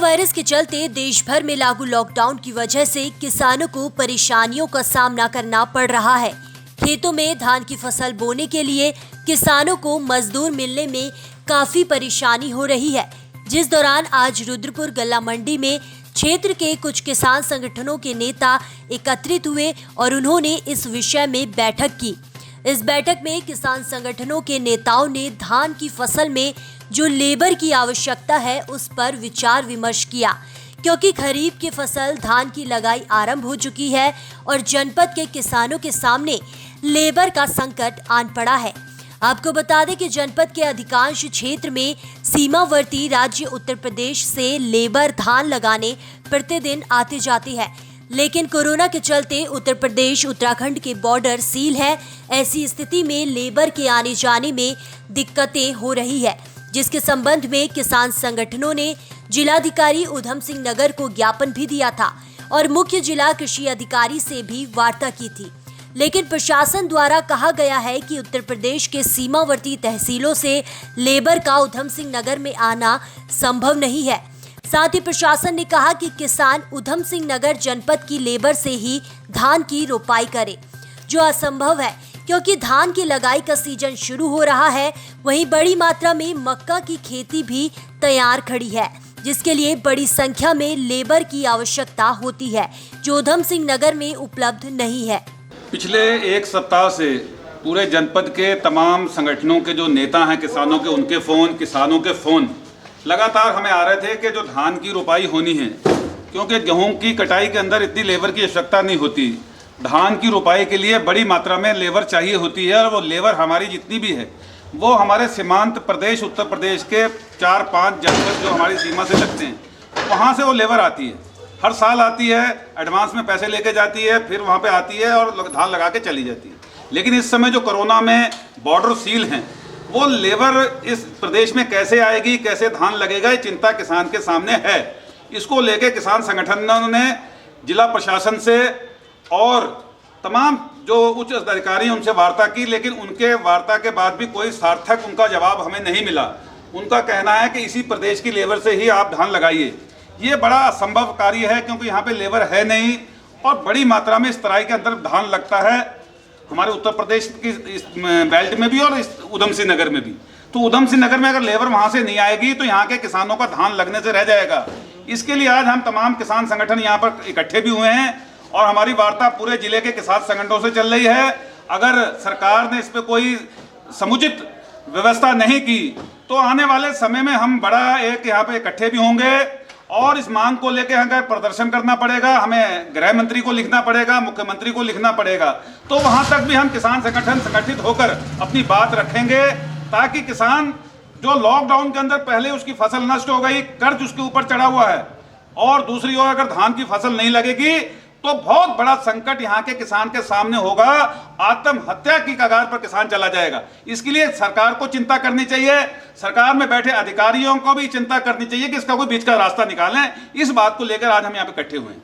Virus के चलते देश भर में लागू लॉकडाउन की वजह से किसानों को परेशानियों का सामना करना पड़ रहा है। खेतों में धान की फसल बोने के लिए किसानों को मजदूर मिलने में काफी परेशानी हो रही है। जिस दौरान आज रुद्रपुर गल्ला मंडी में क्षेत्र के कुछ किसान संगठनों के नेता एकत्रित हुए और उन्होंने इस विषय में बैठक की। इस बैठक में किसान संगठनों के नेताओं ने धान की फसल में जो लेबर की आवश्यकता है उस पर विचार विमर्श किया, क्योंकि खरीफ की फसल धान की लगाई आरंभ हो चुकी है और जनपद के किसानों के सामने लेबर का संकट आन पड़ा है। आपको बता दें कि जनपद के अधिकांश क्षेत्र में सीमावर्ती राज्य उत्तर प्रदेश से लेबर धान लगाने प्रतिदिन आते जाते हैं, लेकिन कोरोना के चलते उत्तर प्रदेश उत्तराखंड के बॉर्डर सील है। ऐसी स्थिति में लेबर के आने जाने में दिक्कतें हो रही है, जिसके संबंध में किसान संगठनों ने जिलाधिकारी उधम सिंह नगर को ज्ञापन भी दिया था और मुख्य जिला कृषि अधिकारी से भी वार्ता की थी। लेकिन प्रशासन द्वारा कहा गया है कि उत्तर प्रदेश के सीमावर्ती तहसीलों से लेबर का उधम सिंह नगर में आना संभव नहीं है। साथ ही प्रशासन ने कहा कि किसान उधम सिंह नगर जनपद की लेबर से ही धान की रोपाई करे, जो असंभव है क्योंकि धान की लगाई का सीजन शुरू हो रहा है। वहीं बड़ी मात्रा में मक्का की खेती भी तैयार खड़ी है, जिसके लिए बड़ी संख्या में लेबर की आवश्यकता होती है, जो उधम सिंह नगर में उपलब्ध नहीं है। पिछले एक सप्ताह से पूरे जनपद के तमाम संगठनों के जो नेता हैं किसानों के, उनके फ़ोन, किसानों के फ़ोन लगातार हमें आ रहे थे कि जो धान की रोपाई होनी है, क्योंकि गेहूं की कटाई के अंदर इतनी लेबर की आवश्यकता नहीं होती। धान की रोपाई के लिए बड़ी मात्रा में लेबर चाहिए होती है और वो लेबर हमारी जितनी भी है वो हमारे सीमांत प्रदेश उत्तर प्रदेश के 4-5 जनपद जो हमारी सीमा से लगते हैं वहाँ से वो लेबर आती है। हर साल आती है, एडवांस में पैसे लेके जाती है, फिर वहाँ पे आती है और धान लगा के चली जाती है। लेकिन इस समय जो कोरोना में बॉर्डर सील हैं, वो लेबर इस प्रदेश में कैसे आएगी, कैसे धान लगेगा, ये चिंता किसान के सामने है। इसको लेके किसान संगठनों ने जिला प्रशासन से और तमाम जो उच्च अधिकारी हैं उनसे वार्ता की, लेकिन उनके वार्ता के बाद भी कोई सार्थक उनका जवाब हमें नहीं मिला। उनका कहना है कि इसी प्रदेश की लेबर से ही आप धान लगाइए। ये बड़ा असंभव कार्य है, क्योंकि यहाँ पे लेबर है नहीं और बड़ी मात्रा में इस तराई के अंदर धान लगता है हमारे उत्तर प्रदेश की इस बेल्ट में भी और इस उधम सिंह नगर में भी। तो उधम सिंह नगर में अगर लेबर वहाँ से नहीं आएगी तो यहाँ के किसानों का धान लगने से रह जाएगा। इसके लिए आज हम तमाम किसान संगठन यहाँ पर इकट्ठे भी हुए हैं और हमारी वार्ता पूरे जिले के किसान संगठनों से चल रही है। अगर सरकार ने इस पर कोई समुचित व्यवस्था नहीं की तो आने वाले समय में हम बड़ा एक यहाँ पे इकट्ठे भी होंगे और इस मांग को लेकर हमें प्रदर्शन करना पड़ेगा। हमें गृह मंत्री को लिखना पड़ेगा, मुख्यमंत्री को लिखना पड़ेगा। तो वहां तक भी हम किसान संगठन संगठित होकर अपनी बात रखेंगे, ताकि किसान जो लॉकडाउन के अंदर पहले उसकी फसल नष्ट हो गई, कर्ज उसके ऊपर चढ़ा हुआ है, और दूसरी ओर अगर धान की फसल नहीं लगेगी तो बहुत बड़ा संकट यहाँ के किसान के सामने होगा। आत्महत्या की कगार पर किसान चला जाएगा। इसके लिए सरकार को चिंता करनी चाहिए, सरकार में बैठे अधिकारियों को भी चिंता करनी चाहिए कि इसका कोई बीच का रास्ता निकालें। इस बात को लेकर आज हम यहाँ पे इकट्ठे हुए हैं।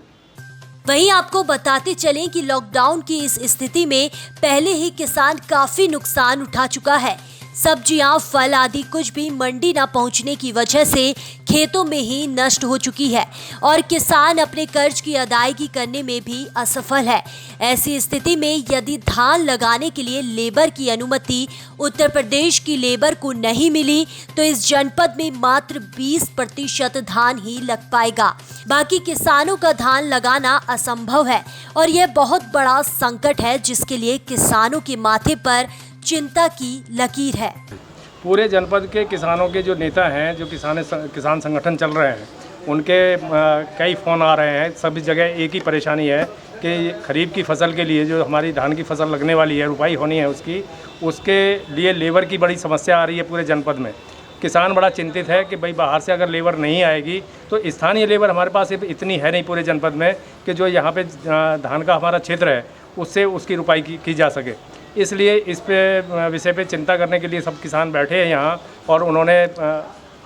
वहीं आपको बताते चलें कि लॉकडाउन की इस स्थिति में पहले ही किसान काफी नुकसान उठा चुका है। सब्जियां, फल आदि कुछ भी मंडी न पहुंचने की वजह से खेतों में ही नष्ट हो चुकी है और किसान अपने कर्ज की अदायगी करने में भी असफल है। ऐसी स्थिति में यदि धान लगाने के लिए लेबर की अनुमति उत्तर प्रदेश की लेबर को नहीं मिली तो इस जनपद में मात्र 20% धान ही लग पाएगा। बाकी किसानों का धान लगाना असंभव है और यह बहुत बड़ा संकट है, जिसके लिए किसानों के माथे पर चिंता की लकीर है। पूरे जनपद के किसानों के जो नेता हैं, जो किसान संगठन चल रहे हैं, उनके कई फ़ोन आ रहे हैं। सभी जगह एक ही परेशानी है कि खरीफ की फसल के लिए जो हमारी धान की फसल लगने वाली है, रुपाई होनी है उसके लिए लेबर की बड़ी समस्या आ रही है पूरे जनपद में। किसान बड़ा चिंतित है कि भाई बाहर से अगर लेबर नहीं आएगी तो स्थानीय लेबर हमारे पास इतनी है नहीं पूरे जनपद में कि जो यहाँ पे धान का हमारा क्षेत्र है उससे उसकी रुपाई की जा सके। इसलिए इस पे विषय पे चिंता करने के लिए सब किसान बैठे हैं यहाँ और उन्होंने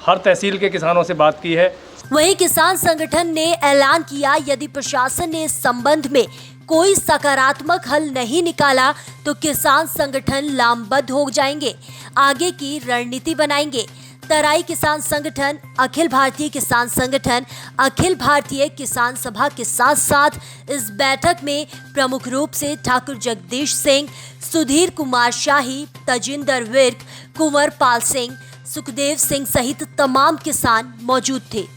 हर तहसील के किसानों से बात की है। वहीं किसान संगठन ने ऐलान किया, यदि प्रशासन ने इस संबंध में कोई सकारात्मक हल नहीं निकाला तो किसान संगठन लामबंद हो जाएंगे, आगे की रणनीति बनाएंगे। तराई किसान संगठन, अखिल भारतीय किसान संगठन, अखिल भारतीय किसान सभा के साथ साथ इस बैठक में प्रमुख रूप से ठाकुर जगदीश सिंह, सुधीर कुमार शाही, तजिंदर विर्क, कुंवर पाल सिंह, सुखदेव सिंह सहित तमाम किसान मौजूद थे।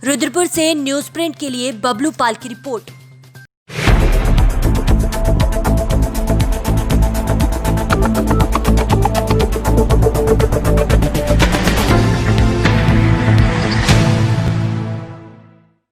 रुद्रपुर से न्यूज प्रिंट के लिए बबलू पाल की रिपोर्ट।